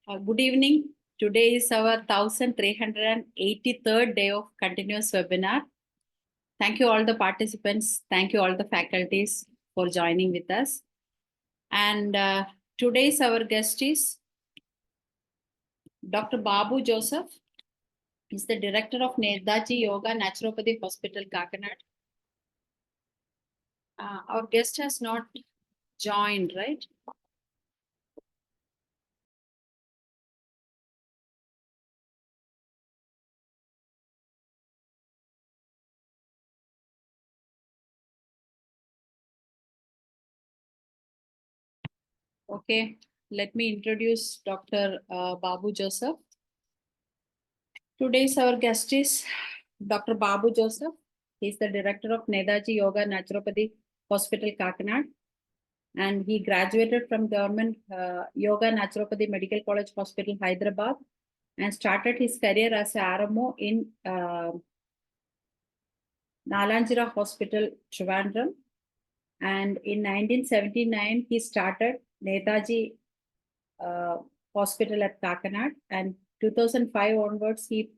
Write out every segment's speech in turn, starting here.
Good evening. Today is our 1383rd day of continuous webinar. Thank you all the participants. Thank you all the faculties for joining with us. And today's our guest is Dr. Babu Joseph. He's the director of Netaji Yoga Naturopathy Hospital, Kakinad. Our guest has not joined, right? Okay, let me introduce Dr. Babu Joseph. Today's our guest is Dr. Babu Joseph. He's the director of Netaji Yoga Naturopathy Hospital, Kakinad. And he graduated from Government Yoga Naturopathy Medical College Hospital, Hyderabad, and started his career as a RMO in Nalanjira Hospital, Trivandrum. And in 1979, he started Netaji Hospital at Kakinad, and 2005 onwards, he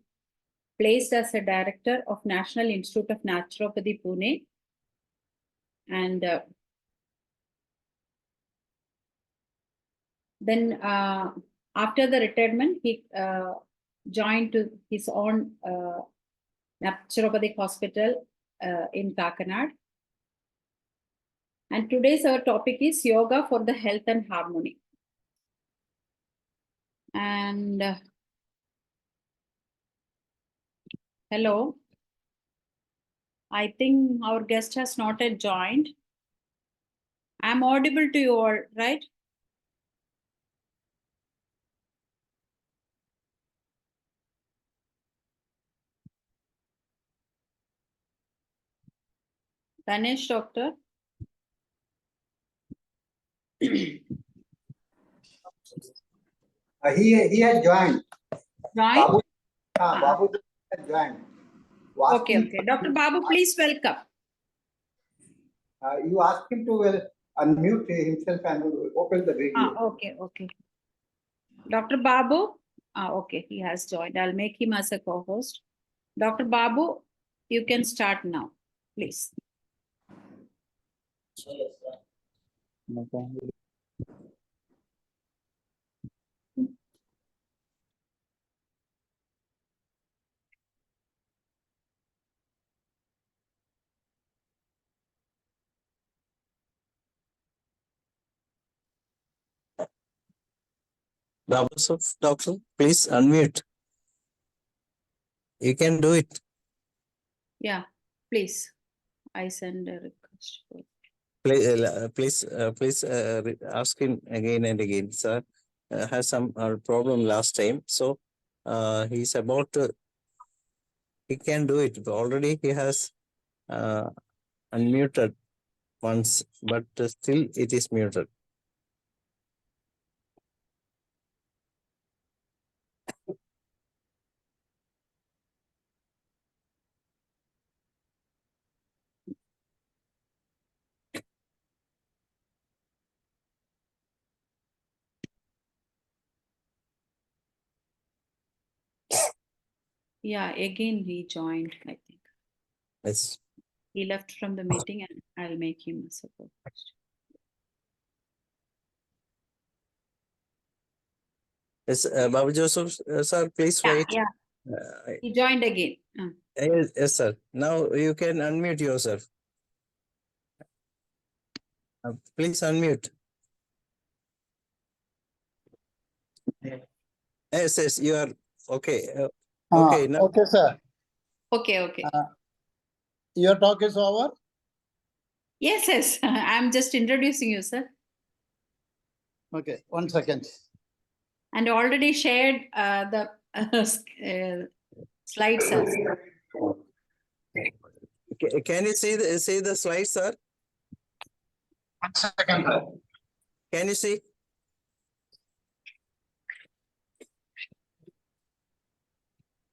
placed as a director of National Institute of Naturopathy, Pune. And then after the retirement, he joined to his own naturopathic hospital in Kakinad. And today's our topic is yoga for the health and harmony. And hello. I think our guest has not yet joined. I'm audible to you all, right? Ganesh, doctor. He has joined. Joined? Babu has joined. Okay. Dr. Babu, please welcome. You ask him to unmute himself and open the video. Okay. Dr. Babu, okay, he has joined. I'll make him as a co-host. Dr. Babu, you can start now, please. Doctor, please unmute. You can do it. Yeah, please. I send a request. Please ask him again and again, sir. Has some problem last time, so he's about to. He can do it. Already he has unmuted once, but still it is muted. Yeah, again he joined, I think. Yes. He left from the meeting and I'll make him a support. Yes, Babu Joseph, sir, please wait. Yeah. He joined again. Yes, sir. Now you can unmute yourself. Please unmute. Yes, you are okay. Okay, now. Okay, sir. Okay. Your talk is over? Yes. I'm just introducing you, sir. Okay, 1 second. And already shared the slides, sir. Can you see the slides, sir? 1 second, sir. Can you see?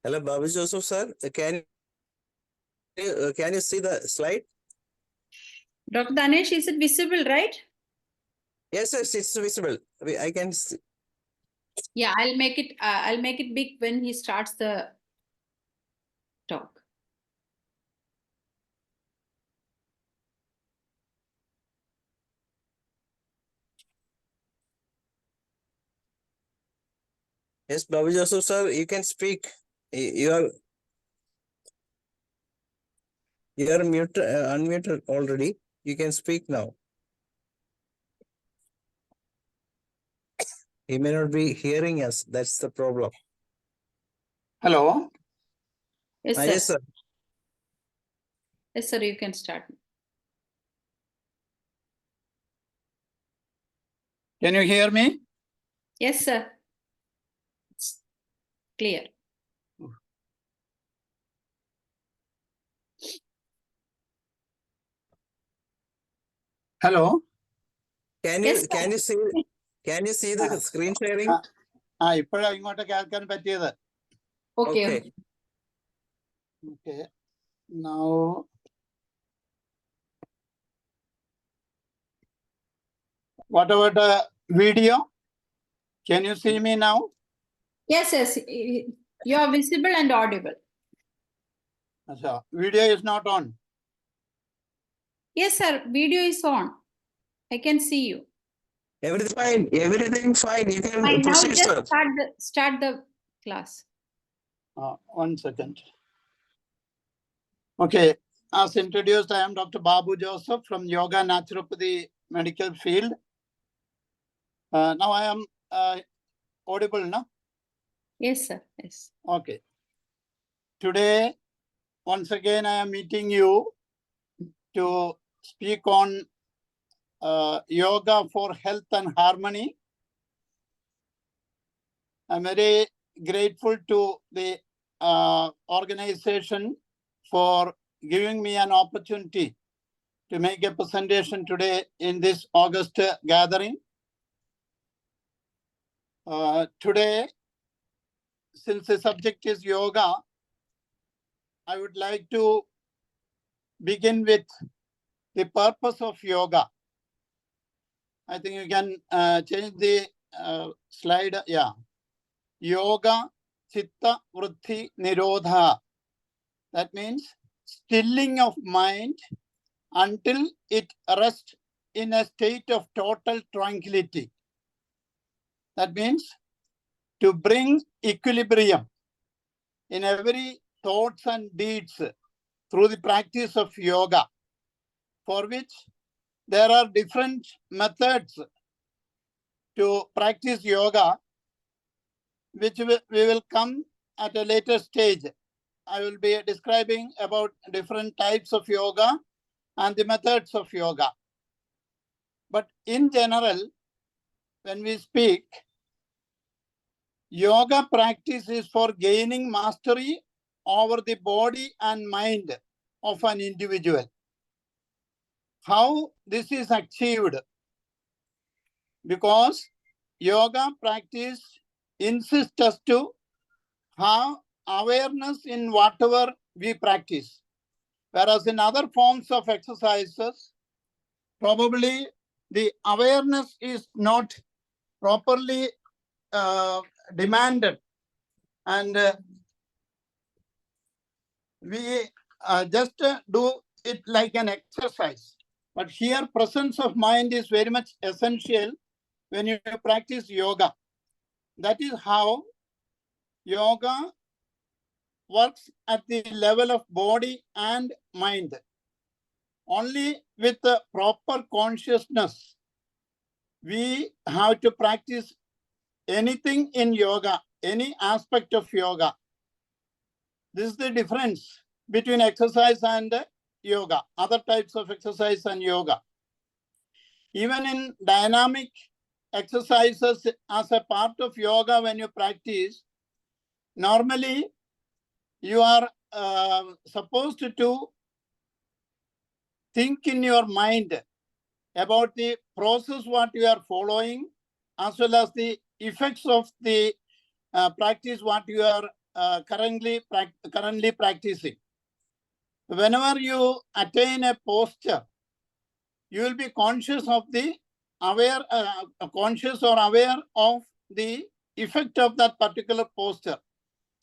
Hello, Babu Joseph, sir. Can you see the slide? Dr. Danesh, is it visible, right? Yes, it's visible. I can see. Yeah, I'll make it big when he starts the talk. Yes, Babu Joseph sir, you can speak. You are unmuted already. You can speak now. He may not be hearing us. That's the problem. Hello. Yes, sir. Yes, sir. Yes, sir, you can start. Can you hear me? Yes, sir. It's clear. Hello. Can Yes, you sir. see the screen sharing? ഇപ്പോഴാ ഇങ്ങോട്ട് കേൾക്കാൻ പറ്റിയത്. Okay. Okay. Now, what about the video? Can you see me now? Yes, yes. You are visible and audible. So, video is not on. Yes, sir. Video is on. I can see you. Everything fine. Everything fine. You can Fine. Now proceed, just sir. start the class. 1 second. Okay. As introduced, I am Dr. Babu Joseph from Yoga Naturopathy Medical Field. Now I am audible, no? Yes, sir. Yes. Okay. Today, once again, I am meeting you to speak on yoga for health and harmony. I'm very grateful to the organization for giving me an opportunity to make a presentation today in this August gathering. Today, since the subject is yoga, I would like to begin with the purpose of yoga. I think you can change the slide. Yeah. Yoga Chitta Vritti Nirodha. That means stilling of mind until it rests in a state of total tranquility. That means to bring equilibrium in every thoughts and deeds through the practice of yoga, for which there are different methods to practice yoga, which we will come at a later stage. I will be describing about different types of yoga and the methods of yoga. But in general, when we speak, yoga practice is for gaining mastery over the body and mind of an individual. How this is achieved? Because yoga practice insists us to have awareness in whatever we practice. Whereas in other forms of exercises, probably the awareness is not properly demanded. And we just do it like an exercise. But here, presence of mind is very much essential when you practice yoga. That is how yoga works at the level of body and mind. Only with the proper consciousness, we have to practice anything in yoga, any aspect of yoga. This is the difference between exercise and yoga, other types of exercise and yoga. Even in dynamic exercises as a part of yoga, when you practice, normally you are supposed to think in your mind about the process what you are following, as well as the effects of the practice what you are currently practicing. Whenever you attain a posture, you will be conscious of the aware of the effect of that particular posture.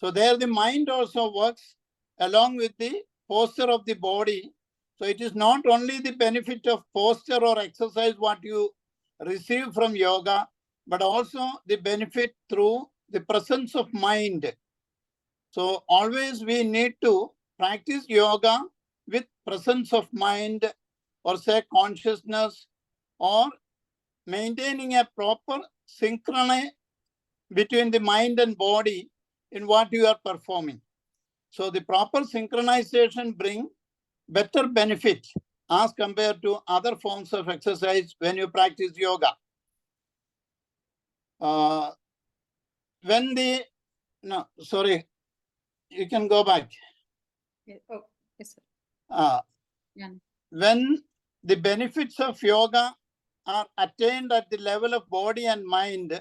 So there the mind also works along with the posture of the body. So it is not only the benefit of posture or exercise what you receive from yoga, but also the benefit through the presence of mind. So always we need to practice yoga with presence of mind, or say consciousness, or maintaining a proper synchrony between the mind and body in what you are performing. So the proper synchronization brings better benefit as compared to other forms of exercise when you practice yoga. You can go back. Oh, yes, sir. Yeah. When the benefits of yoga are attained at the level of body and mind,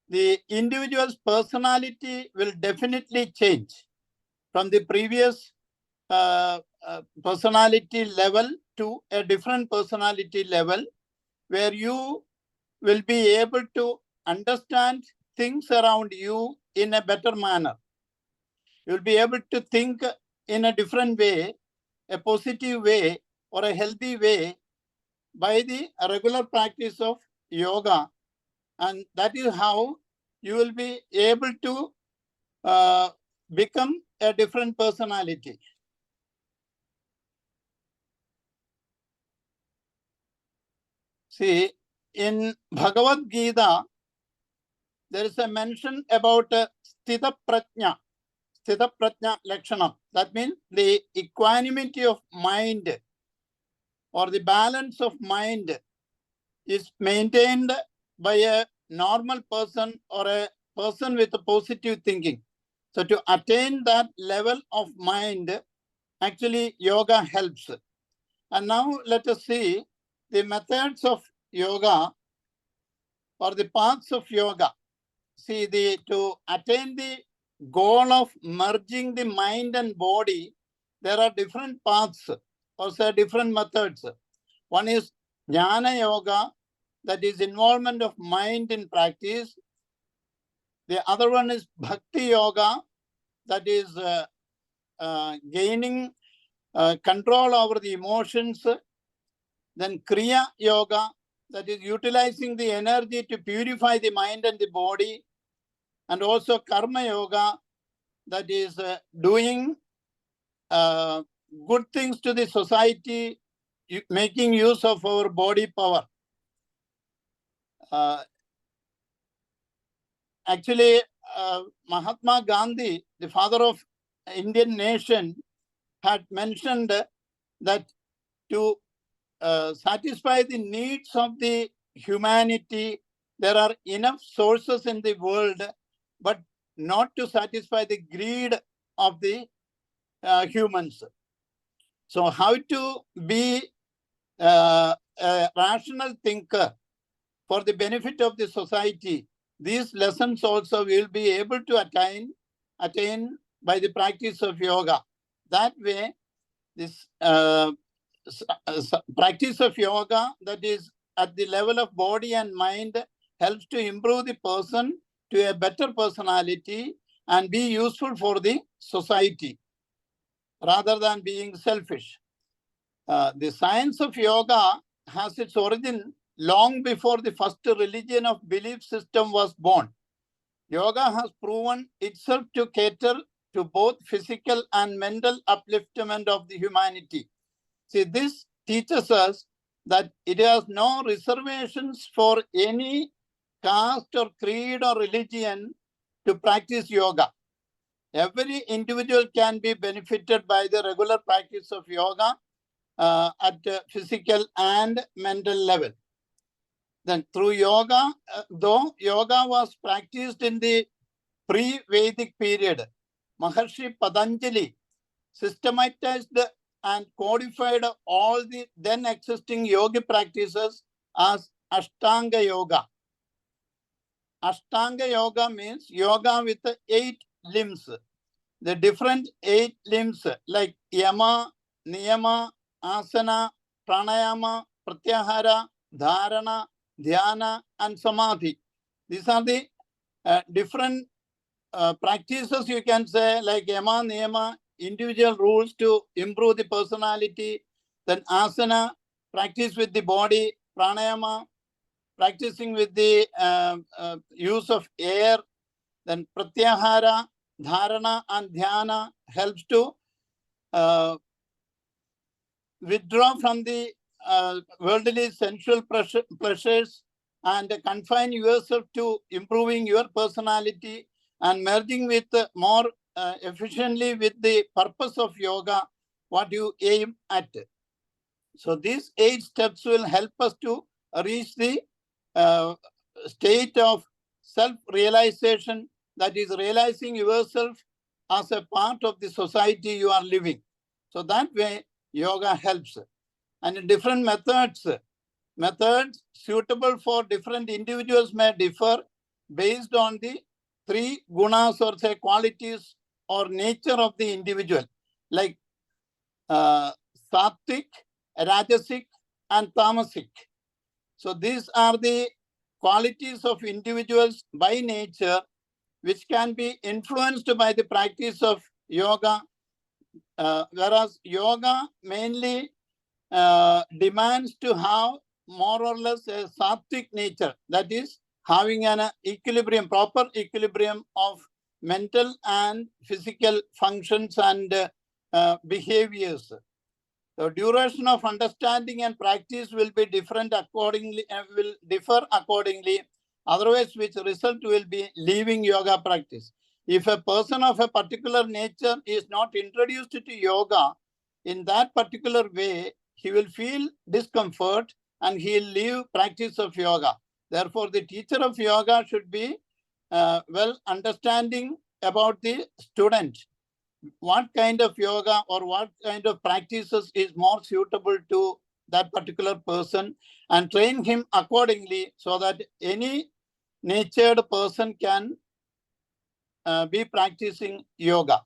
the individual's personality will definitely change from the previous personality level to a different personality level, where you will be able to understand things around you in a better manner. You'll be able to think in a different way, a positive way, or a healthy way by the regular practice of yoga. And that is how you will be able to become a different personality. See, in Bhagavad Gita, there is a mention about Sthita Prajna Lakshanam. That means the equanimity of mind, or the balance of mind, is maintained by a normal person or a person with a positive thinking. So to attain that level of mind, actually yoga helps. And now let us see the methods of yoga or the paths of yoga. See, to attain the goal of merging the mind and body, there are different paths, or say different methods. One is Jnana Yoga, that is involvement of mind in practice. The other one is Bhakti Yoga, that is gaining control over the emotions. Then Kriya Yoga, that is utilizing the energy to purify the mind and the body. And also Karma Yoga, that is doing good things to the society, making use of our body power. Actually, Mahatma Gandhi, the father of Indian nation, had mentioned that to satisfy the needs of the humanity, there are enough sources in the world, but not to satisfy the greed of the humans. So how to be a rational thinker for the benefit of the society, these lessons also will be able to attain by the practice of yoga. That way, this practice of yoga, that is at the level of body and mind, helps to improve the person to a better personality and be useful for the society rather than being selfish. The science of yoga has its origin long before the first religion of belief system was born. Yoga has proven itself to cater to both physical and mental upliftment of the humanity. See, this teaches us that it has no reservations for any caste or creed or religion to practice yoga. Every individual can be benefited by the regular practice of yoga at physical and mental level. Then through yoga, though yoga was practiced in the pre-Vedic period, Maharshi Patanjali systematized and codified all the then existing yoga practices as Ashtanga Yoga. Ashtanga Yoga means yoga with 8 limbs. The different 8 limbs like Yama, Niyama, Asana, Pranayama, Pratyahara, Dharana, Dhyana, and Samadhi. These are the different practices, you can say, like yama, niyama, individual rules to improve the personality. Then asana, practice with the body, pranayama, practicing with the use of air. Then pratyahara, dharana, and dhyana helps to withdraw from the worldly sensual pleasures and confine yourself to improving your personality and merging with more efficiently with the purpose of yoga, what you aim at. So these 8 steps will help us to reach the state of self-realization, that is realizing yourself as a part of the society you are living. So that way, yoga helps. And different methods suitable for different individuals may differ based on the 3 gunas or say qualities or nature of the individual, like sattvic, rajasic, and tamasic. So these are the qualities of individuals by nature, which can be influenced by the practice of yoga, whereas yoga mainly demands to have more or less a sattvic nature, that is having an equilibrium, proper equilibrium of mental and physical functions and behaviors. The duration of understanding and practice will be different accordingly, will differ accordingly. Otherwise, which result will be leaving yoga practice. If a person of a particular nature is not introduced to yoga in that particular way, he will feel discomfort and he will leave practice of yoga. Therefore, the teacher of yoga should be well understanding about the student. What kind of yoga or what kind of practices is more suitable to that particular person and train him accordingly so that any natured person can be practicing yoga.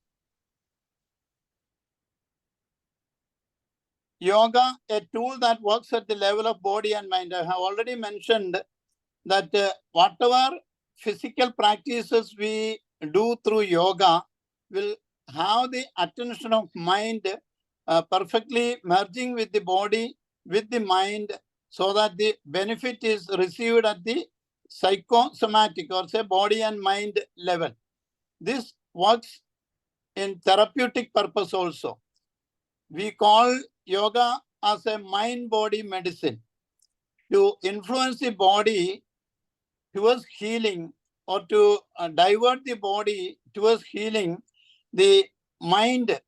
Yoga, a tool that works at the level of body and mind. I have already mentioned that whatever physical practices we do through yoga will have the attention of mind perfectly merging with the body, with the mind, so that the benefit is received at the psychosomatic or say body and mind level. This works in therapeutic purpose also. We call yoga as a mind-body medicine to influence the body towards healing or to divert the body towards healing. The mind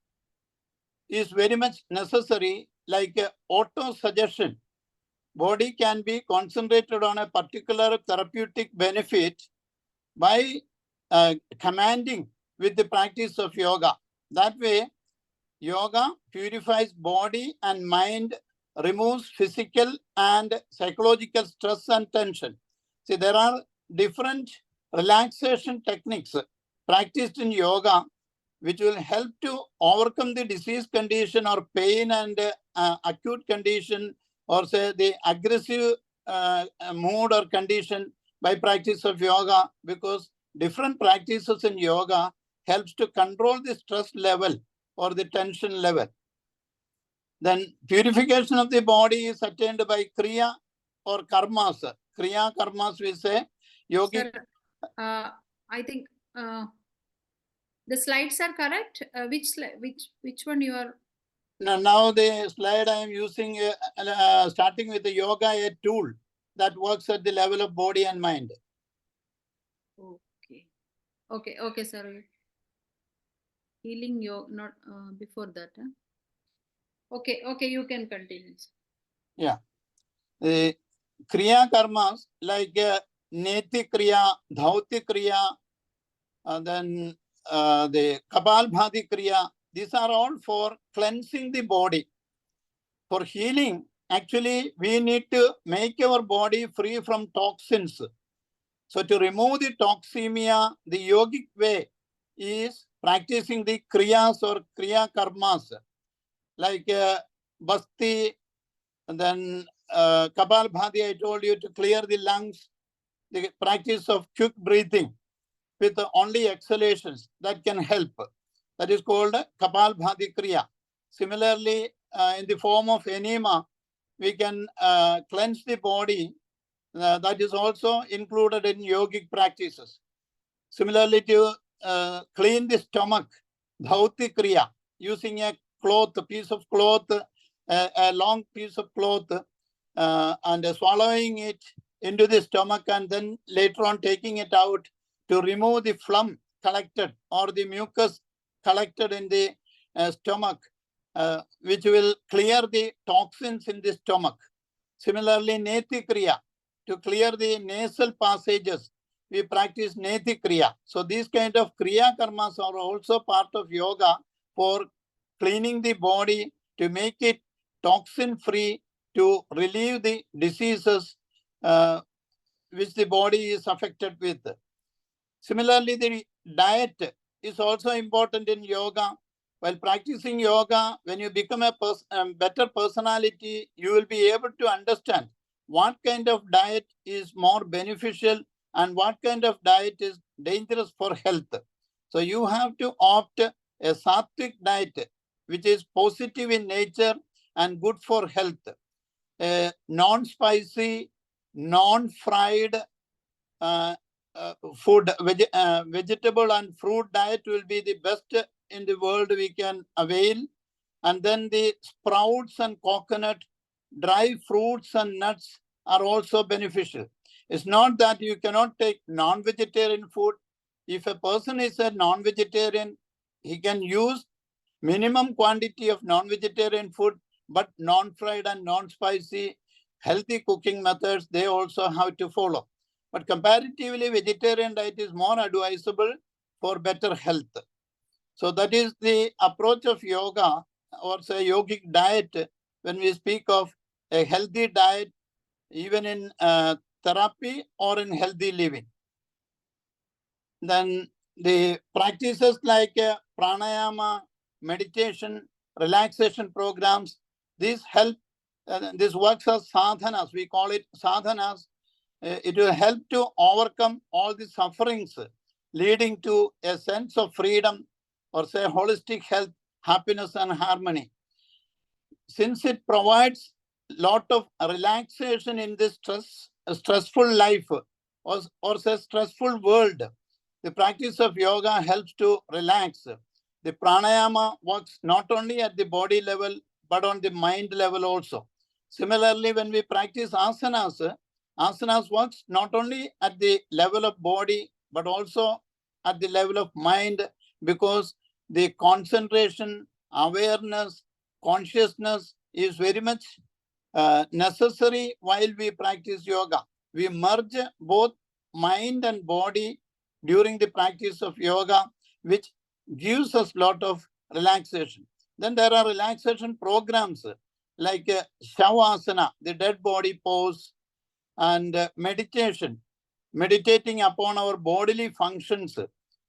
is very much necessary, like auto-suggestion. Body can be concentrated on a particular therapeutic benefit by commanding with the practice of yoga. That way, yoga purifies body and mind, removes physical and psychological stress and tension. See, there are different relaxation techniques practiced in yoga which will help to overcome the disease condition or pain and acute condition or say the aggressive mood or condition by practice of yoga, because different practices in yoga helps to control the stress level or the tension level. Then purification of the body is attained by kriya or karmas. Kriya, karmas we say. Yogi. Sir, I think the slides are correct. Which one you are? Now the slide I am using, starting with the yoga, a tool that works at the level of body and mind. Okay, sir. Healing yoga, not before that. Huh? Okay, you can continue. Yeah. The kriya karmas like neti kriya, dhauti kriya, then the kapalbhati kriya, these are all for cleansing the body. For healing, actually, we need to make our body free from toxins. So to remove the toxemia, the yogic way is practicing the kriyas or kriya karmas, like basti, and then kapalbhati, I told you, to clear the lungs, the practice of quick breathing. with only exhalations that can help. That is called Kapalbhati Kriya. Similarly, in the form of enema, we can cleanse the body. That is also included in yogic practices. Similarly, to clean the stomach, Dhauti Kriya, using a cloth, a piece of cloth, a long piece of cloth, and swallowing it into the stomach, and then later on taking it out to remove the phlegm collected or the mucus collected in the stomach, which will clear the toxins in the stomach. Similarly, Neti Kriya, to clear the nasal passages, we practice Neti Kriya. So these kind of Kriya karmas are also part of yoga for cleaning the body, to make it toxin free, to relieve the diseases which the body is affected with. Similarly, the diet is also important in yoga. While practicing yoga, when you become a better personality, you will be able to understand what kind of diet is more beneficial and what kind of diet is dangerous for health. So you have to opt a sattvic diet, which is positive in nature and good for health. Non-spicy, non-fried food, vegetable and fruit diet will be the best in the world we can avail. And then the sprouts and coconut, dry fruits and nuts are also beneficial. It's not that you cannot take non-vegetarian food. If a person is a non-vegetarian, he can use minimum quantity of non-vegetarian food, but non-fried and non-spicy, healthy cooking methods, they also have to follow. But comparatively, vegetarian diet is more advisable for better health. So that is the approach of yoga, or say yogic diet, when we speak of a healthy diet, even in therapy or in healthy living. Then the practices like pranayama, meditation, relaxation programs, these help, this works as sadhanas, we call it sadhanas. It will help to overcome all the sufferings, leading to a sense of freedom, or say holistic health, happiness and harmony. Since it provides a lot of relaxation in this stressful life, or say stressful world, the practice of yoga helps to relax. The pranayama works not only at the body level, but on the mind level also. Similarly, when we practice asanas, asanas works not only at the level of body, but also at the level of mind, because the concentration, awareness, consciousness is very much necessary while we practice yoga. We merge both mind and body during the practice of yoga, which gives us a lot of relaxation. Then there are relaxation programs like Shavasana, the dead body pose, and meditation, meditating upon our bodily functions,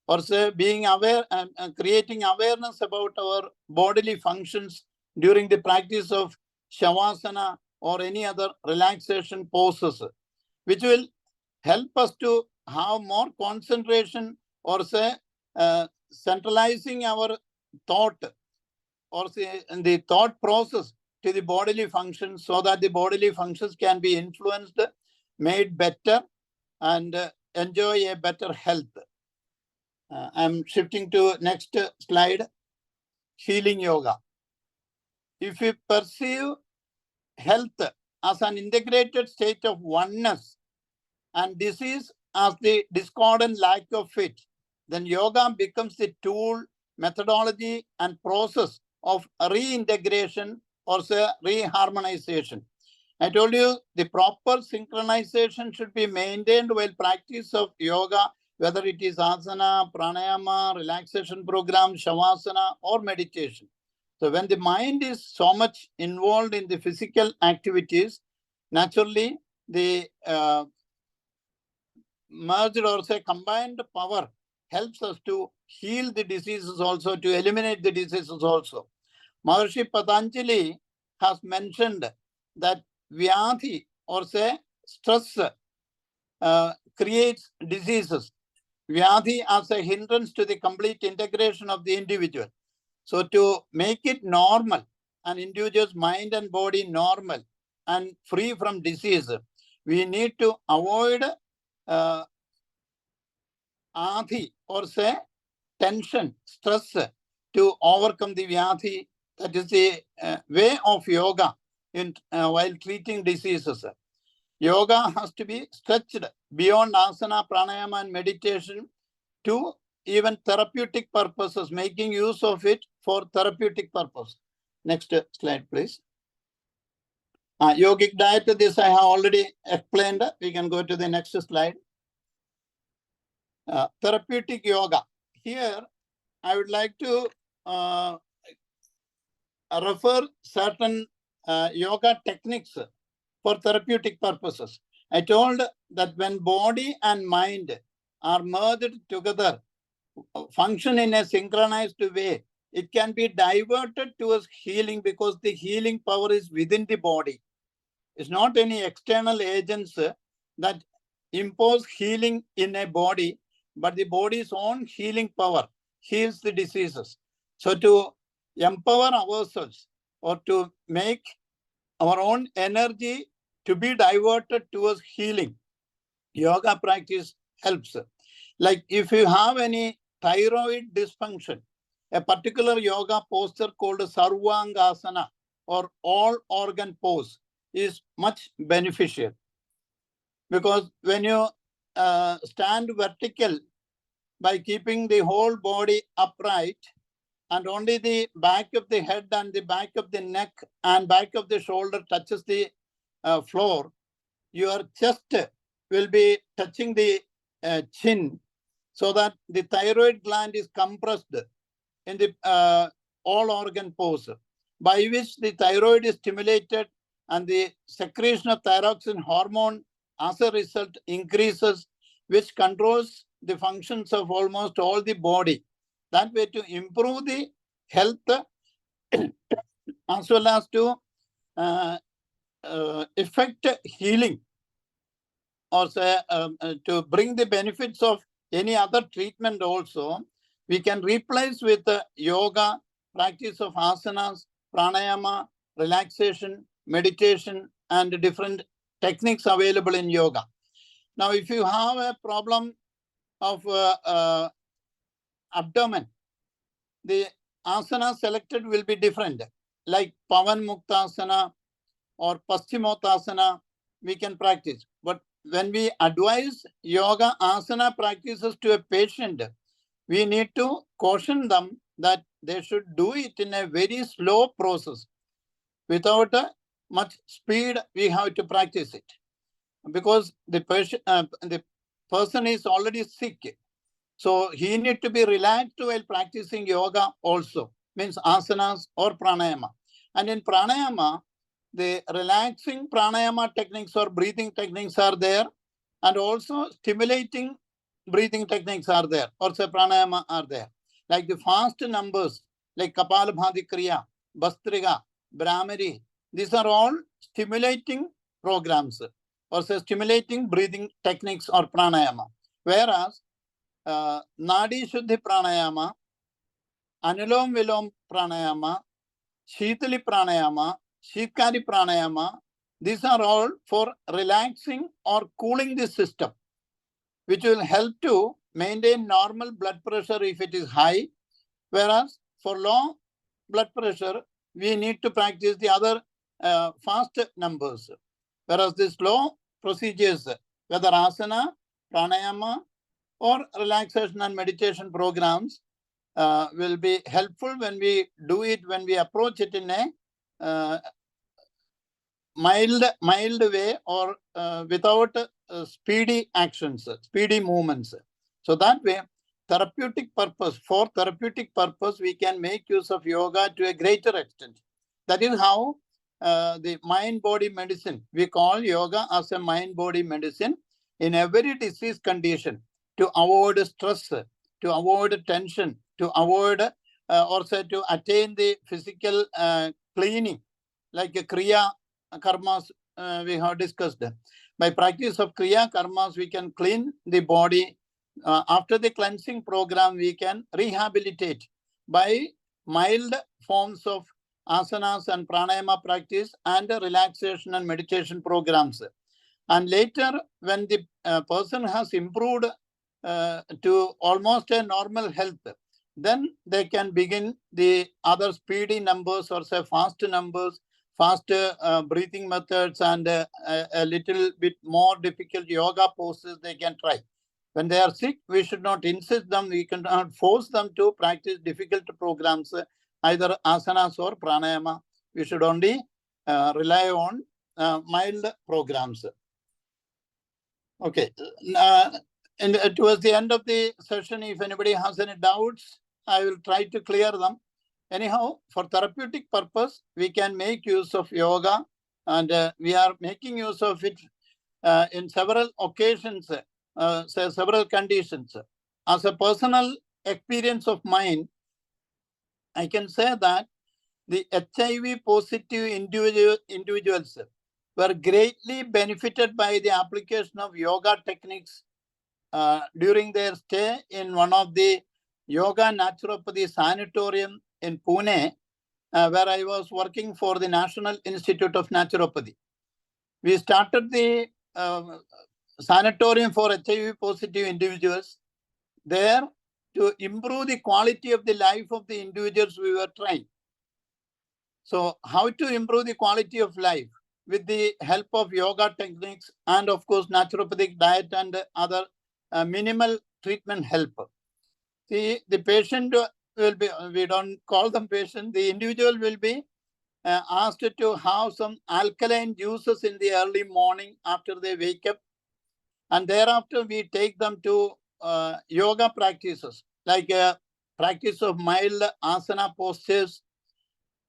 or say being aware and creating awareness about our bodily functions during the practice of Shavasana or any other relaxation poses, which will help us to have more concentration, or say centralizing our thought, or say in the thought process to the bodily functions, so that the bodily functions can be influenced, made better, and enjoy a better health. I'm shifting to next slide, healing yoga. If we perceive health as an integrated state of oneness and disease as the discordant lack of it, then yoga becomes the tool, methodology, and process of reintegration, or say reharmonization. I told you the proper synchronization should be maintained while practice of yoga, whether it is asana, pranayama, relaxation program, shavasana, or meditation. So when the mind is so much involved in the physical activities, naturally the merged, or say combined power helps us to heal the diseases also, to eliminate the diseases also. Maharishi Patanjali has mentioned that Vyadhi, or say stress, creates diseases. Vyadhi as a hindrance to the complete integration of the individual. So to make it normal, an individual's mind and body normal and free from disease, we need to avoid adhi, or say tension, stress, to overcome the vyadhi. That is the way of yoga in while treating diseases. Yoga has to be stretched beyond asana, pranayama, and meditation to even therapeutic purposes, making use of it for therapeutic purpose. Next slide, please. Yogic diet, this I have already explained. We can go to the next slide. Therapeutic yoga. Here, I would like to refer certain yoga techniques for therapeutic purposes. I told that when body and mind are merged together, function in a synchronized way, it can be diverted towards healing because the healing power is within the body. It's not any external agents that impose healing in a body, but the body's own healing power heals the diseases. So to empower ourselves or to make our own energy to be diverted towards healing, yoga practice helps. Like if you have any thyroid dysfunction, a particular yoga posture called Sarvangasana or all organ pose is much beneficial. Because when you stand vertical by keeping the whole body upright and only the back of the head and the back of the neck and back of the shoulder touches the floor, your chest will be touching the chin, so that the thyroid gland is compressed in the all organ pose, by which the thyroid is stimulated and the secretion of thyroxine hormone as a result increases, which controls the functions of almost all the body. That way to improve the health as well as to effect healing, or say to bring the benefits of any other treatment also, we can replace with yoga, practice of asanas, pranayama, relaxation, meditation, and different techniques available in yoga. Now, if you have a problem of abdomen, the asana selected will be different, like Pavan Muktasana or Paschimottasana, we can practice. But when we advise yoga asana practices to a patient, we need to caution them that they should do it in a very slow process. Without much speed, we have to practice it. Because the person is already sick. So he needs to be relaxed while practicing yoga also, means asanas or pranayama. And in pranayama, the relaxing pranayama techniques or breathing techniques are there, and also stimulating breathing techniques are there, or say pranayama are there. Like the fast numbers, like Kapalabhati Kriya, Bastriga, Brahmari, these are all stimulating programs, or say stimulating breathing techniques or pranayama. Whereas Nadi Shuddhi pranayama, Anulom Vilom pranayama, Shitali pranayama, Shitkari pranayama, these are all for relaxing or cooling the system, which will help to maintain normal blood pressure if it is high. Whereas for low blood pressure, we need to practice the other fast numbers. Whereas the slow procedures, whether asana, pranayama, or relaxation and meditation programs, will be helpful when we do it, when we approach it in a mild way, or without speedy actions, speedy movements. So that way, for therapeutic purpose, we can make use of yoga to a greater extent. That is how the mind-body medicine, we call yoga as a mind-body medicine in every disease condition, to avoid stress, to avoid tension, to avoid also to attain the physical cleaning, like a kriya karmas we have discussed. By practice of kriya karmas, we can clean the body after the cleansing program, we can rehabilitate by mild forms of asanas and pranayama practice and relaxation and meditation programs. And later, when the person has improved to almost a normal health, then they can begin the other speedy numbers or say fast numbers, faster breathing methods, and a little bit more difficult yoga poses they can try. When they are sick, we should not insist them. We cannot force them to practice difficult programs, either asanas or pranayama. We should only rely on mild programs. Okay. And towards the end of the session, if anybody has any doubts, I will try to clear them. Anyhow, for therapeutic purpose, we can make use of yoga, and we are making use of it in several occasions, several conditions. As a personal experience of mine, I can say that the HIV positive individuals were greatly benefited by the application of yoga techniques during their stay in one of the yoga naturopathy sanatorium in Pune, where I was working for the National Institute of Naturopathy. We started the sanatorium for HIV positive individuals there to improve the quality of the life of the individuals we were trying. So how to improve the quality of life? With the help of yoga techniques and of course naturopathic diet and other minimal treatment help. See, the patient will be, we don't call them patient, the individual will be asked to have some alkaline juices in the early morning after they wake up. And thereafter we take them to yoga practices, like practice of mild asana postures,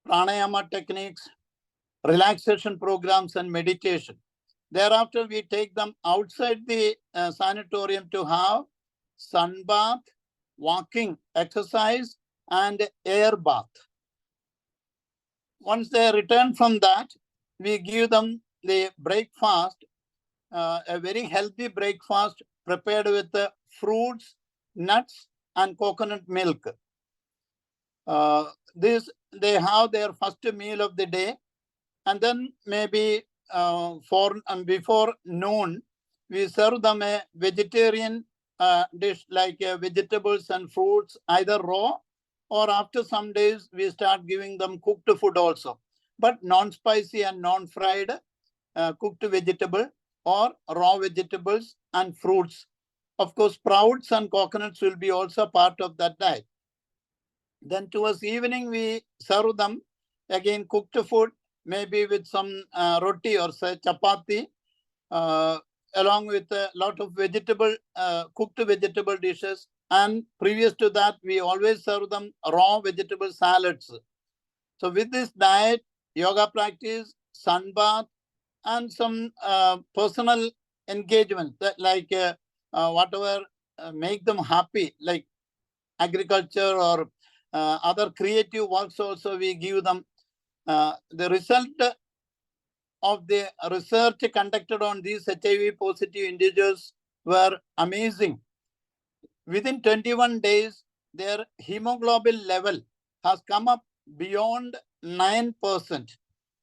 pranayama techniques, relaxation programs, and meditation. Thereafter, we take them outside the sanatorium to have sun bath, walking exercise, and air bath. Once they return from that, we give them the breakfast, a very healthy breakfast prepared with fruits, nuts, and coconut milk. This they have their first meal of the day, and then maybe before noon, we serve them a vegetarian dish like vegetables and fruits, either raw or after some days we start giving them cooked food also, but non-spicy and non-fried cooked vegetable or raw vegetables and fruits. Of course, sprouts and coconuts will be also part of that diet. Then towards evening, we serve them again cooked food, maybe with some roti or say chapati, along with a lot of vegetable, cooked vegetable dishes. And previous to that, we always serve them raw vegetable salads. So with this diet, yoga practice, sun bath, and some personal engagement, that like whatever make them happy, like agriculture or other creative works also we give them. The result of the research conducted on these HIV positive individuals were amazing. Within 21 days, their hemoglobin level has come up beyond 9%,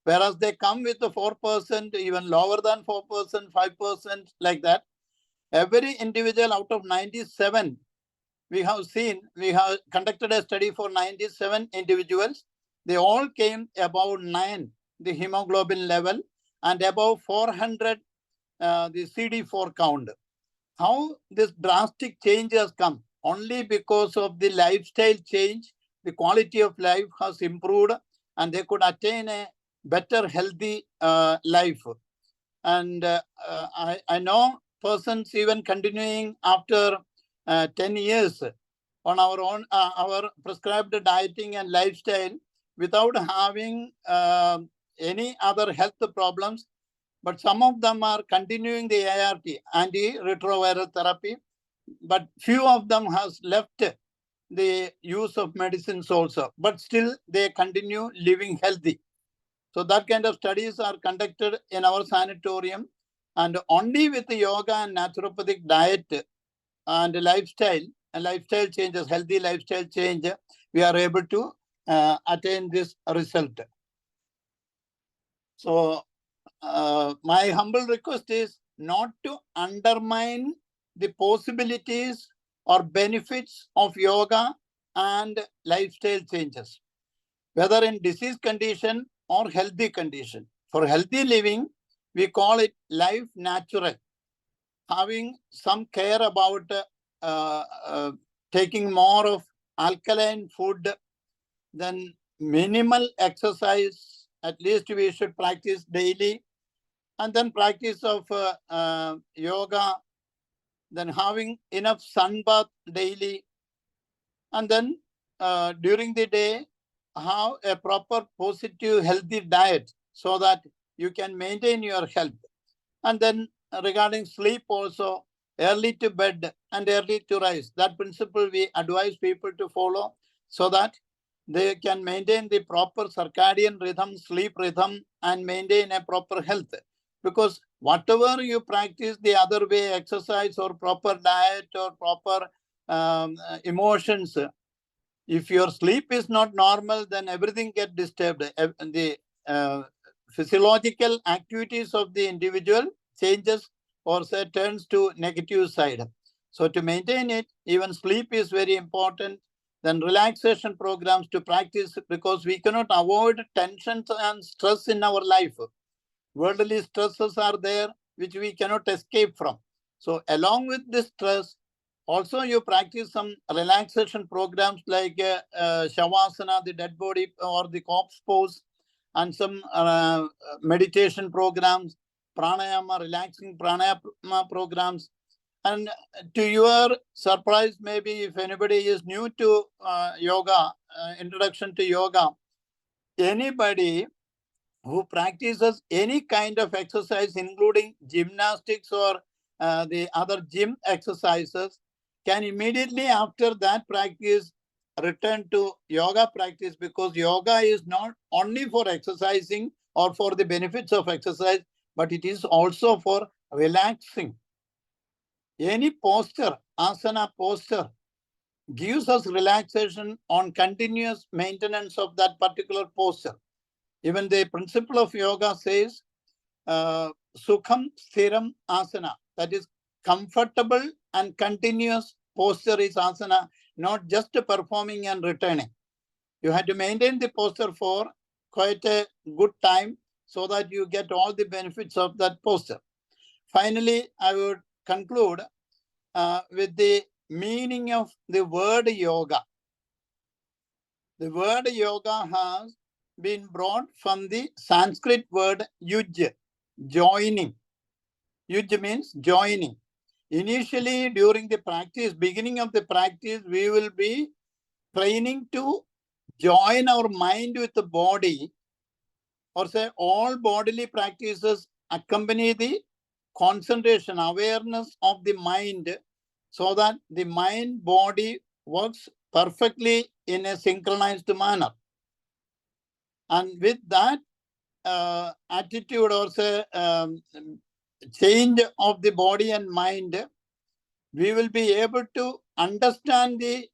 whereas they come with the 4%, even lower than 4%, 5%, like that. Every individual out of 97, we have conducted a study for 97 individuals. They all came above 9, the hemoglobin level, and above 400, the CD4 count. How this drastic change has come? Only because of the lifestyle change, the quality of life has improved, and they could attain a better, healthy life. And I know persons even continuing after 10 years on our own, our prescribed dieting and lifestyle without having any other health problems. But some of them are continuing the ART, antiretroviral therapy, but few of them has left the use of medicines also, but still they continue living healthy. So that kind of studies are conducted in our sanatorium, and only with the yoga and naturopathic diet, and lifestyle changes, healthy lifestyle change, we are able to attain this result. So my humble request is not to undermine the possibilities or benefits of yoga and lifestyle changes, whether in disease condition or healthy condition. For healthy living, we call it life natural, having some care about taking more of alkaline food, then minimal exercise, at least we should practice daily, and then practice of yoga, then having enough sun bath daily, and then during the day, have a proper positive healthy diet so that you can maintain your health. And then regarding sleep also, early to bed and early to rise. That principle we advise people to follow so that they can maintain the proper circadian rhythm, sleep rhythm, and maintain a proper health. Because whatever you practice the other way, exercise or proper diet or proper emotions, if your sleep is not normal, then everything gets disturbed. The physiological activities of the individual changes or say turns to negative side. So to maintain it, even sleep is very important. Then relaxation programs to practice, because we cannot avoid tensions and stress in our life. Worldly stresses are there, which we cannot escape from. So along with this stress, also you practice some relaxation programs like Shavasana, the dead body or the corpse pose, and some meditation programs, pranayama, relaxing pranayama programs. And to your surprise, maybe if anybody is new to yoga, introduction to yoga, anybody who practices any kind of exercise, including gymnastics or the other gym exercises, can immediately after that practice return to yoga practice, because yoga is not only for exercising or for the benefits of exercise, but it is also for relaxing. Any posture, asana posture, gives us relaxation on continuous maintenance of that particular posture. Even the principle of yoga says, Sukham Sthiram Asana, that is comfortable and continuous posture is asana, not just performing and returning. You have to maintain the posture for quite a good time so that you get all the benefits of that posture. Finally, I would conclude with the meaning of the word yoga. The word yoga has been brought from the Sanskrit word yuj, joining. Yuj means joining. Initially, during the practice, beginning of the practice, we will be training to join our mind with the body, or say all bodily practices accompany the concentration, awareness of the mind, so that the mind body works perfectly in a synchronized manner. And with that attitude or say change of the body and mind, we will be able to understand the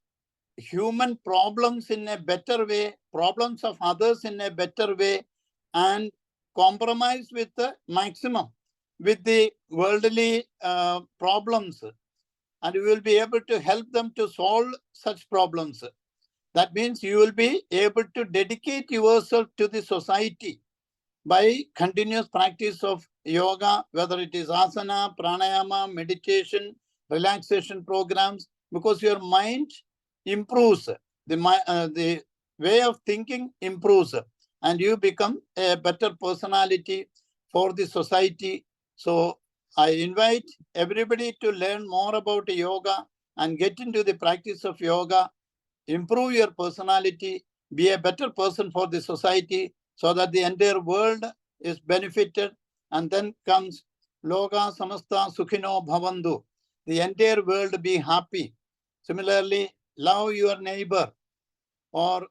human problems in a better way, problems of others in a better way, and compromise with the maximum with the worldly problems. And we will be able to help them to solve such problems. That means you will be able to dedicate yourself to the society by continuous practice of yoga, whether it is asana, pranayama, meditation, relaxation programs, because your mind improves, the way of thinking improves, and you become a better personality for the society. So I invite everybody to learn more about yoga and get into the practice of yoga, improve your personality, be a better person for the society, so that the entire world is benefited. And then comes Loka Samasta Sukhino Bhavandu. The entire world be happy. Similarly, love your neighbor. Or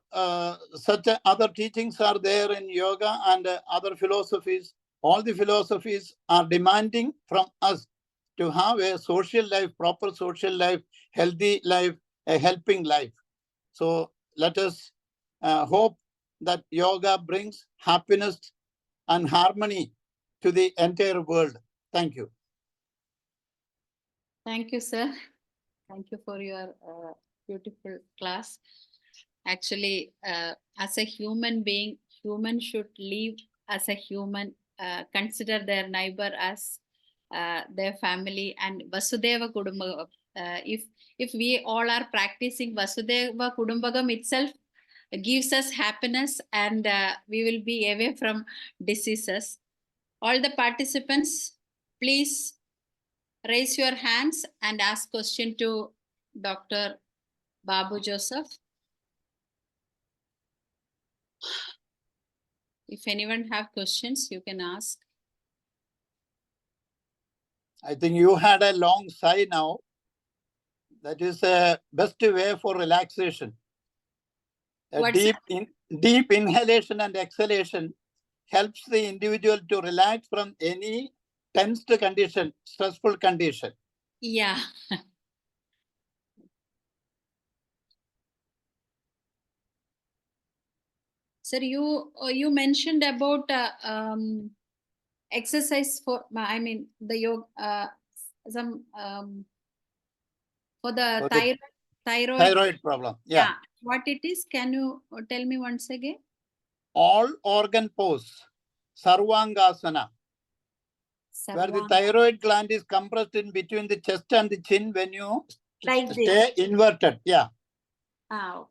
such other teachings are there in yoga and other philosophies. All the philosophies are demanding from us to have a social life, proper social life, healthy life, a helping life. So let us hope that yoga brings happiness and harmony to the entire world. Thank you. Thank you, sir. Thank you for your beautiful class. Actually, as a human being, human should live as a human, consider their neighbor as their family, and Vasudeva Kudumbagam. If we all are practicing Vasudeva Kudumbagam itself, gives us happiness, and we will be away from diseases. All the participants, please raise your hands and ask question to Dr. Babu Joseph. If anyone have questions, you can ask. I think you had a long sigh now. That is the best way for relaxation. A What's deep inhalation and exhalation helps the individual to relax from any tensed condition, stressful condition. Yeah. Sir, you mentioned about exercise for, I mean, the yoga, some for the Thyroid problem. Yeah. What it is? Can you tell me once again? All organ pose, Sarvangasana, where the thyroid gland is compressed in between the chest and the chin when you stay inverted. Yeah. Okay.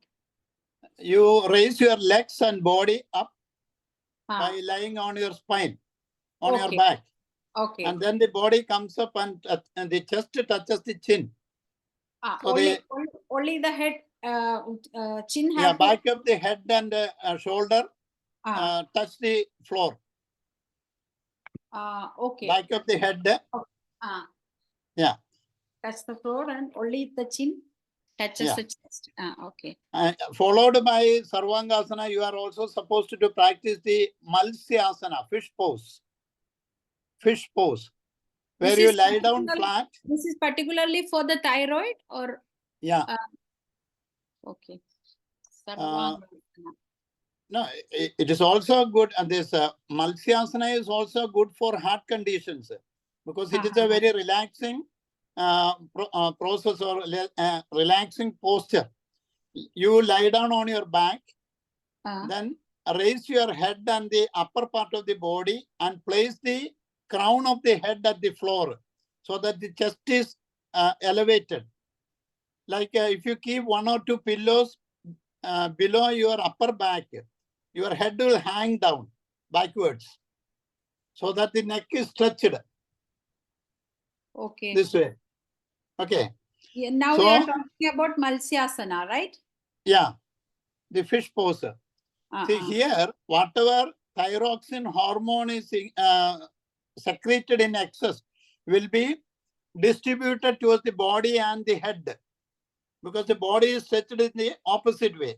You raise your legs and body up by lying on your spine, on your back. Okay. And then the body comes up and the chest touches the chin. So only the head, chin. Yeah, back of the head and shoulder touch the floor. Okay. Back of the head. Yeah. Touch the floor and only the chin touches the chest. Okay. Followed by Sarvangasana, you are also supposed to practice the Malsyasana, fish pose. Fish pose, where you lie down flat. This is particularly for the thyroid, or? Yeah. Okay. No, it is also good. And this Malsyasana is also good for heart conditions, because it is a very relaxing process, or relaxing posture. You lie down on your back, then raise your head and the upper part of the body and place the crown of the head at the floor so that the chest is elevated. Like if you keep 1 or 2 pillows below your upper back, your head will hang down backwards so that the neck is stretched. Okay. This way. Okay. Yeah, now we are talking about Malsyasana, right? Yeah. The fish pose. See here, whatever thyroxine hormone is secreted in excess will be distributed towards the body and the head, because the body is stretched in the opposite way.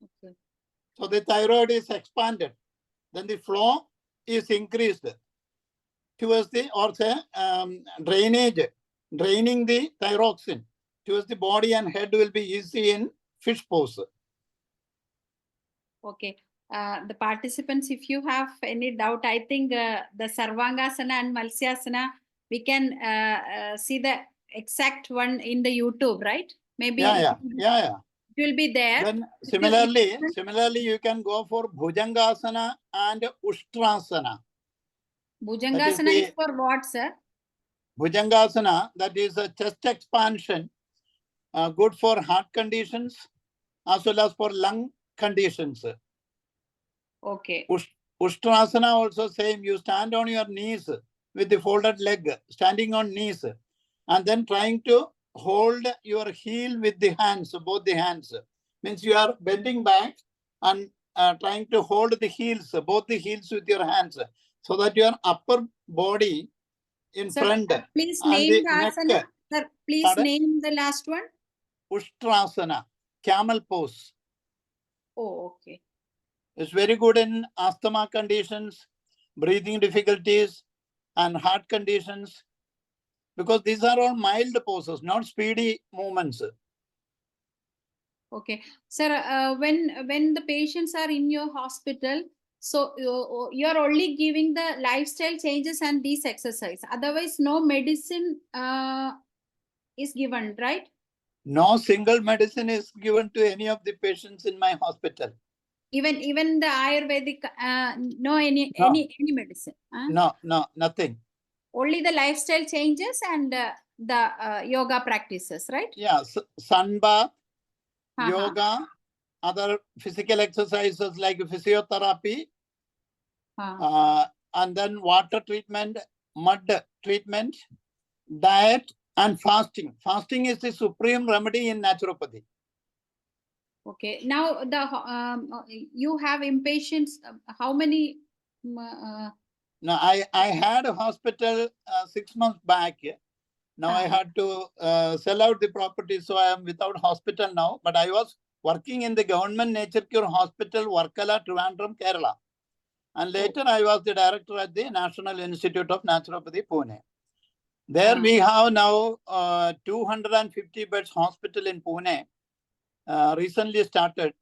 Okay. So the thyroid is expanded. Then the flow is increased towards the, or say, drainage, draining the thyroxine towards the body and head will be easy in fish pose. Okay. The participants, if you have any doubt, I think the Sarvangasana and Malsyasana, we can see the exact one in the YouTube, right? Maybe Yeah. it will be there. Then similarly, you can go for Bhujangasana and Ushtrasana. Bhujangasana is for what, sir? Bhujangasana, that is a chest expansion, good for heart conditions as well as for lung conditions. Okay. Ushtrasana also same. You stand on your knees with the folded leg, standing on knees, and then trying to hold your heel with the hands, both the hands. Means you are bending back and trying to hold the heels, both the heels with your hands, so that your upper body in front. Please and name the the neck. asana. Sir, please name the last one. Ushtrasana, camel pose. Oh, okay. It's very good in asthma conditions, breathing difficulties, and heart conditions, because these are all mild poses, not speedy movements. Okay, sir, when the patients are in your hospital, so you're only giving the lifestyle changes and these exercise. Otherwise, no medicine is given, right? No single medicine is given to any of the patients in my hospital. Even the Ayurvedic, no any medicine. No, nothing. Only the lifestyle changes and the yoga practices, right? Yeah, sun bath, Uh-huh. yoga, other physical exercises like physiotherapy, and then water treatment, mud treatment, diet, and fasting. Fasting is the supreme remedy in naturopathy. Okay. Now you have impatients. How many? Now, I had a hospital 6 months back. Now I had to sell out the property, so I am without hospital now. But I was working in the government nature cure hospital, Varkala, Trivandrum, Kerala. And later I was the director at the National Institute of Naturopathy, Pune. There we have now 250 beds hospital in Pune, recently started.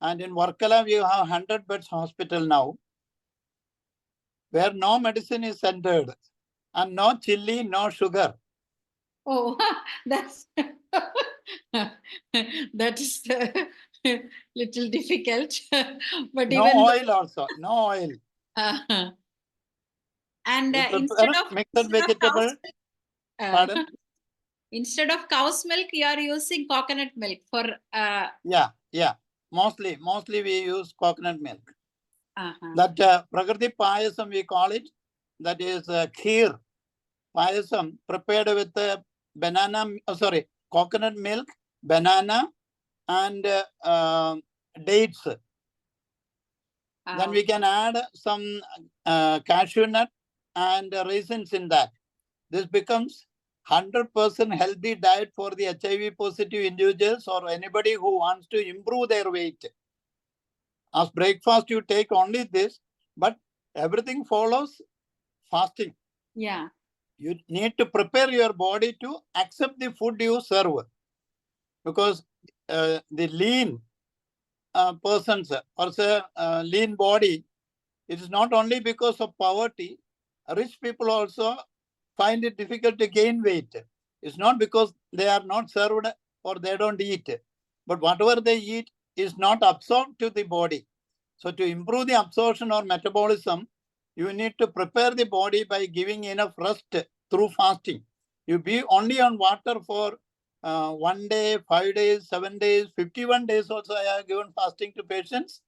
And in Varkala, we have 100 beds hospital now, where no medicine is entered and no chili, no sugar. Oh, that's that is little difficult. But No even oil also, no oil. And Mixed vegetable. Pardon? Instead of cow's milk, you are using coconut milk for. Yeah. Mostly we use coconut milk. That Prakriti payasam we call it. That is kheer payasam prepared with coconut milk, banana, and dates. Then we can add some cashew nut and raisins in that. This becomes 100% healthy diet for the HIV positive individuals or anybody who wants to improve their weight. As breakfast, you take only this, but everything follows fasting. Yeah. You need to prepare your body to accept the food you serve, because the lean persons or say lean body, it is not only because of poverty. Rich people also find it difficult to gain weight. It's not because they are not served or they don't eat, but whatever they eat is not absorbed to the body. So to improve the absorption or metabolism, you need to prepare the body by giving enough rest through fasting. You be only on water for 1 day, 5 days, 7 days, 51 days also I have given fasting to patients,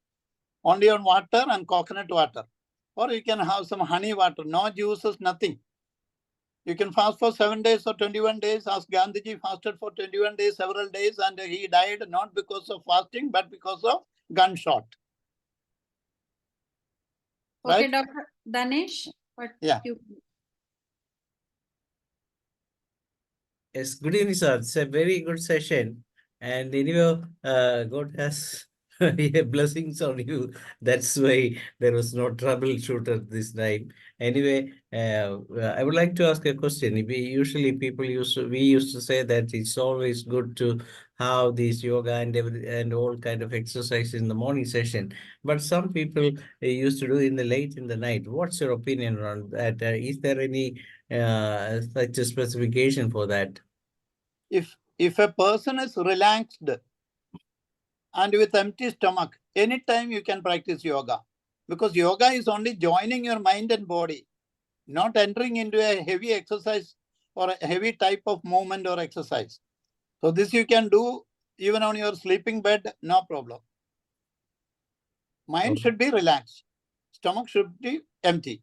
only on water and coconut water. Or you can have some honey water, no juices, nothing. You can fast for 7 days or 21 days. As Gandhiji fasted for 21 days, several days, and he died not because of fasting, but because of gunshot. Okay, Right? Dr. Danesh. Yeah. Yes, good evening, sir. It's a very good session. And anyway, God has blessings on you. That's why there was no troubleshooter this time. Anyway, I would like to ask a question. We used to say that it's always good to have this yoga and all kind of exercise in the morning session. But some people used to do in the late in the night. What's your opinion on that? Is there any such a specification for that? If a person is relaxed and with empty stomach, anytime you can practice yoga, because yoga is only joining your mind and body, not entering into a heavy exercise or a heavy type of movement or exercise. So this you can do even on your sleeping bed, no problem. Mind should be relaxed. Stomach should be empty.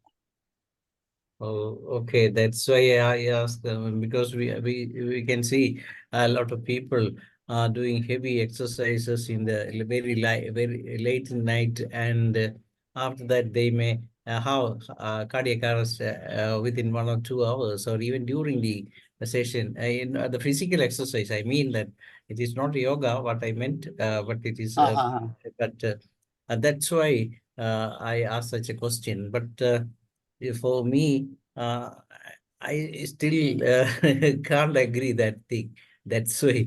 Oh, okay. That's why I asked because we can see a lot of people are doing heavy exercises in the very late in night, and after that they may have cardiac arrest within 1 or 2 hours, or even during the session. In the physical exercise, I mean that it is not yoga. What I meant, but it is. But that's why I asked such a question. But for me, uh, I still can't agree that thing. That's why,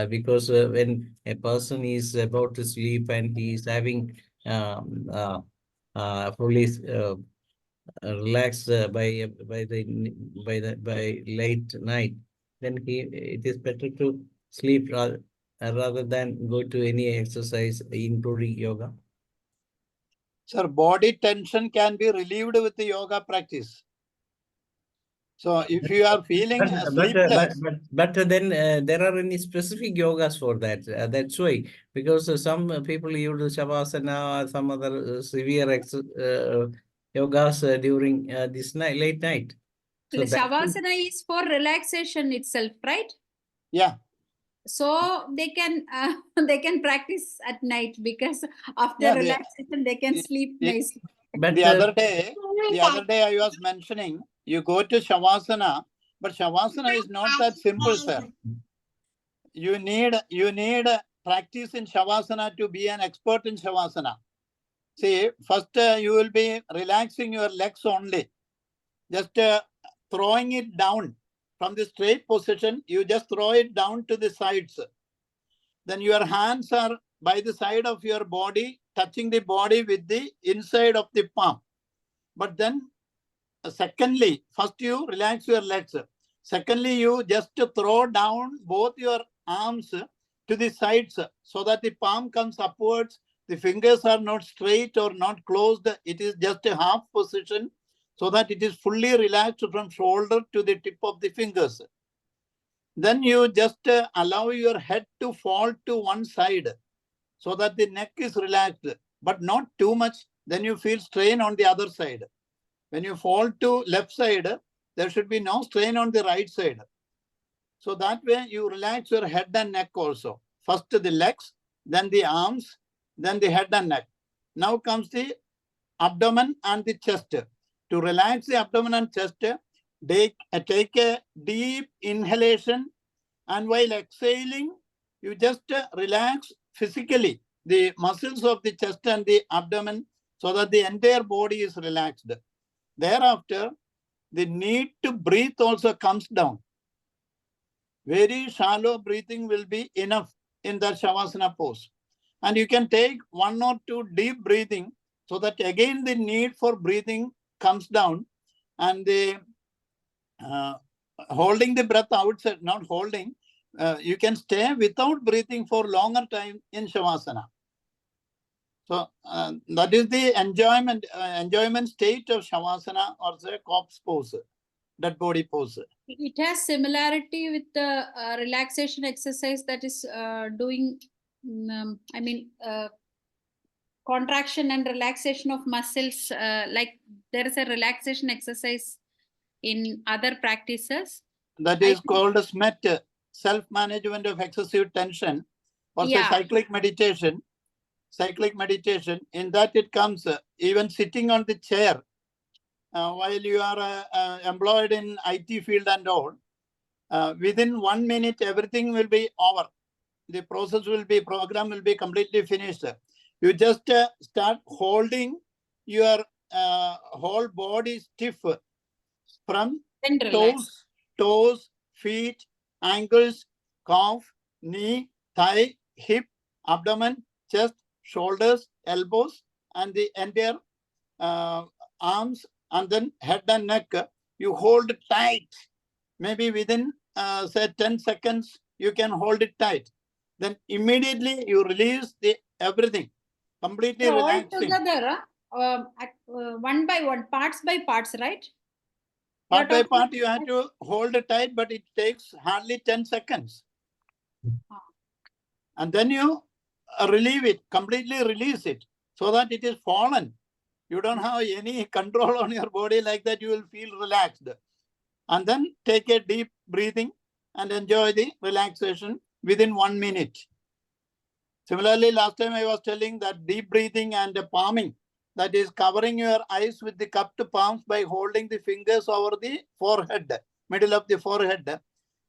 because when a person is about to sleep and he is having fully relaxed by late night, then it is better to sleep rather than go to any exercise, including yoga. Sir, body tension can be relieved with the yoga practice. So if you are feeling sleepless, But then there are any specific yogas for that. That's why, because some people use shavasana, some other severe yogas during this night, late night. So The that Shavasana is for relaxation itself, right? yeah, So they can they can practice at night because after yeah. relaxation they can sleep The, nicely. but the other day I was mentioning, you go to Shavasana, but Shavasana is not that simple, sir. You need practice in Shavasana to be an expert in Shavasana. See, first you will be relaxing your legs only. Just throwing it down from the straight position, you just throw it down to the sides. Then your hands are by the side of your body, touching the body with the inside of the palm. But then, secondly, first you relax your legs. Secondly, you just throw down both your arms to the sides so that the palm comes upwards. The fingers are not straight or not closed. It is just a half position so that it is fully relaxed from shoulder to the tip of the fingers. Then you just allow your head to fall to one side so that the neck is relaxed, but not too much. Then you feel strain on the other side. When you fall to left side, there should be no strain on the right side. So that way you relax your head and neck also. First the legs, then the arms, then the head and neck. Now comes the abdomen and the chest. To relax the abdomen and chest, take a deep inhalation, and while exhaling, you just relax physically the muscles of the chest and the abdomen so that the entire body is relaxed. Thereafter, the need to breathe also comes down. Very shallow breathing will be enough in that Shavasana pose. And you can take 1 or 2 deep breathing so that again the need for breathing comes down, and the holding the breath outside, not holding, you can stay without breathing for longer time in Shavasana. So that is the enjoyment state of Shavasana, or say corpse pose, dead body pose. It has similarity with the relaxation exercise that is doing, contraction and relaxation of muscles. Like there is a relaxation exercise in other practices. That is called SMET, self-management of excessive tension, or say cyclic meditation. Cyclic meditation, in that it comes even sitting on the chair while you are employed in IT field and all, within 1 minute, everything will be over. The program will be completely finished. You just start holding your whole body stiff from toes, feet, ankles, calf, knee, thigh, hip, abdomen, chest, shoulders, elbows, and the entire arms, and then head and neck. You hold tight. Maybe within say 10 seconds, you can hold it tight. Then immediately you release everything, completely relaxing. All together, one by one, parts by parts, right? Part by part, you have to hold it tight, but it takes hardly 10 seconds. And then you relieve it, completely release it, so that it is fallen. You don't have any control on your body like that. You will feel relaxed. And then take a deep breathing and enjoy the relaxation within 1 minute. Similarly, last time I was telling that deep breathing and palming, that is covering your eyes with the cupped palms by holding the fingers over the forehead, middle of the forehead.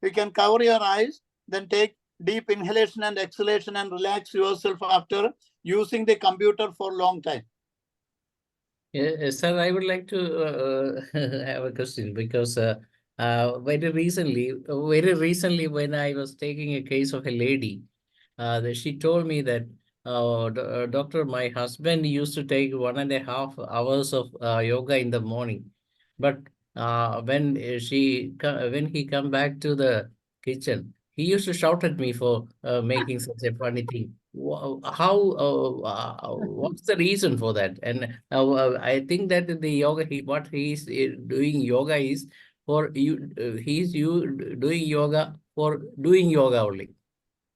You can cover your eyes, then take deep inhalation and exhalation and relax yourself after using the computer for a long time. Sir, I would like to have a question because very recently, when I was taking a case of a lady, she told me that, doctor, my husband used to take 1.5 hours of yoga in the morning, but when he come back to the kitchen, he used to shout at me for making such a funny thing. What's the reason for that? And I think that the yoga, what he is doing yoga is for you. He's you doing yoga for doing yoga only,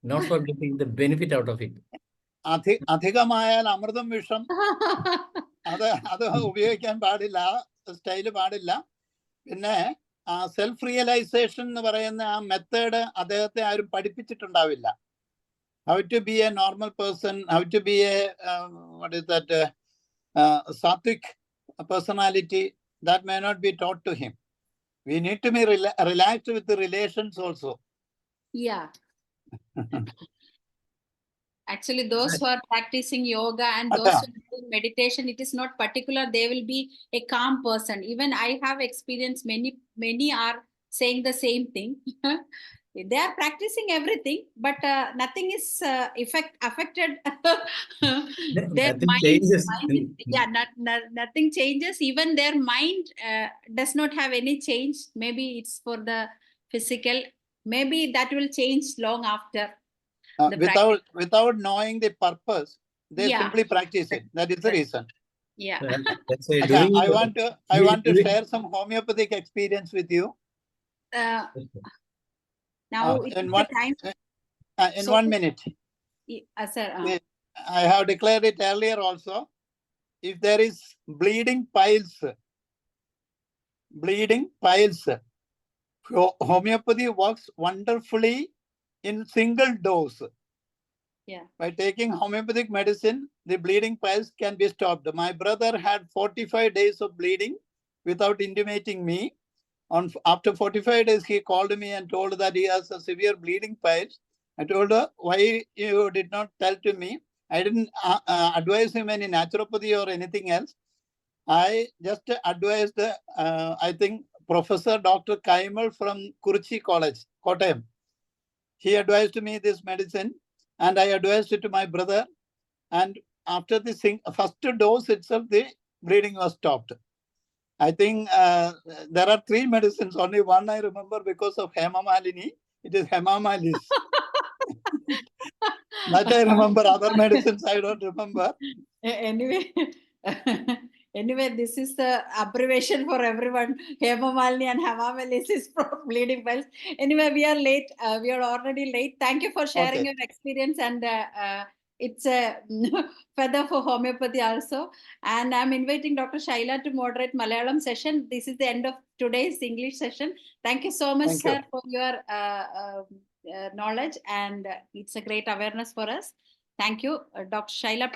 not for getting the benefit out of it. അധികമായാൽ അമൃതം വിഷം, അത് ഉപയോഗിക്കാൻ പാടില്ല, style പാടില്ല. പിന്നെ self realization എന്ന് പറയുന്ന ആ method അദ്ദേഹത്തെ ആരും പഠിപ്പിച്ചിട്ടുണ്ടാവില്ല. How to be a normal person, how to be a sattvic personality, that may not be taught to him. We need to be relaxed with the relations also. Yeah. Actually, those who are practicing yoga and those who are doing meditation, it is not particular. They will be a calm person. Even I have experienced many are saying the same thing. They are practicing everything, but nothing is affected. Their Nothing mind, changes. nothing changes. Even their mind does not have any change. Maybe it's for the physical. Maybe that will change long after. Without knowing the purpose, they simply practice it. That is the reason. Yeah. That's why I want to share some homeopathic experience with you. Now in so, 1 minute. Sir, I have declared it earlier also. If there is bleeding piles, homeopathy works wonderfully in single dose. Yeah. By taking homeopathic medicine, the bleeding piles can be stopped. My brother had 45 days of bleeding without intimating me. After 45 days, he called me and told that he has a severe bleeding piles. I told her, why you did not tell to me? I didn't advise him any naturopathy or anything else. I just advised, I think, Professor Dr. Kaimal from Kuruchi College, Kottayam. He advised me this medicine and I advised it to my brother. And after the first dose itself, the bleeding was stopped. I think there are 3 medicines. Only one I remember because of Hema Malini. It is Hema Malis. That I remember. Other medicines I don't remember. Anyway, this is the abbreviation for everyone. Hema Malini and Hema Malis is for bleeding piles. Anyway, we are late. We are already late. Thank you for sharing your experience, and it's a feather for homeopathy also. And I'm inviting Dr. Shaila to moderate Malayalam session. This is the end of today's English session. Thank you so much, sir, for your knowledge, and it's a great awareness for us. Thank you, Dr. Shaila.